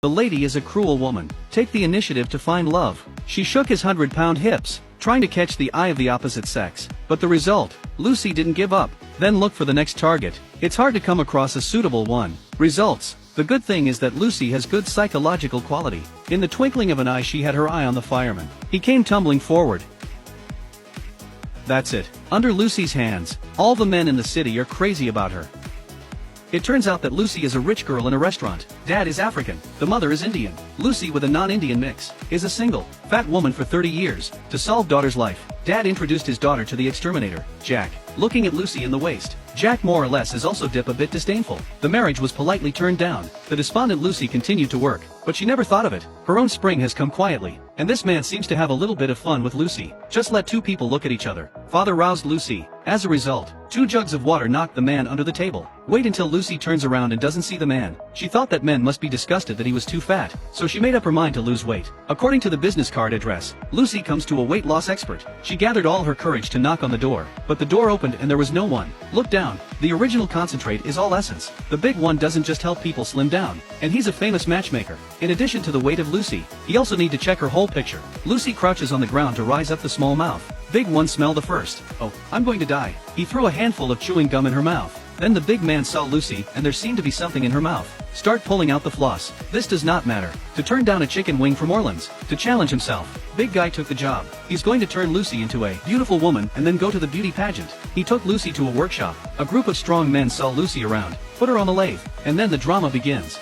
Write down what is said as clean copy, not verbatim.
The lady is a cruel woman. Take the initiative to find love. She shook his 100-pound hips, trying to catch the eye of the opposite sex. But the result? Lucy didn't give up. Then look for the next target. It's hard to come across a suitable one. Results? The good thing is that Lucy has good psychological quality. In the twinkling of an eye she had her eye on the fireman. He came tumbling forward. That's it. Under Lucy's hands, all the men in the city are crazy about her. It turns out that Lucy is a rich girl in a restaurant. Dad is African, the mother is Indian. Lucy, with a non-Indian mix, is a single, fat woman for 30 years. To solve daughter's life, Dad introduced his daughter to the exterminator, Jack. Looking at Lucy in the waist, Jack more or less is also a bit disdainful. The marriage was politely turned down. The despondent Lucy continued to work, but she never thought of it. Her own spring has come quietly, and this man seems to have a little bit of fun with Lucy. Just let two people look at each other. Father roused Lucy. As a result, 2 jugs of water knocked the man under the table. Wait until Lucy turns around and doesn't see the man. She thought that men must be disgusted that he was too fat, so she made up her mind to lose weight. According to the business card address, Lucy comes to a weight loss expert. She gathered all her courage to knock on the door, but the door opened and there was no one. Look down. The original concentrate is all essence. The big one doesn't just help people slim down, and he's a famous matchmaker. In addition to the weight of Lucy, he also need to check her whole picture. Lucy crouches on the ground to rise up the small mouth. Big one smell the first. Oh, I'm going to die. He threw a handful of chewing gum in her mouth. Then the big man saw Lucy and there seemed to be something in her mouth. Start pulling out the floss. This does not matter. To turn down a chicken wing from Orleans. To challenge himself. Big guy took the job. He's going to turn Lucy into a beautiful woman and then go to the beauty pageant. He took Lucy to a workshop. A group of strong men saw Lucy around, put her on the lathe, and then the drama begins.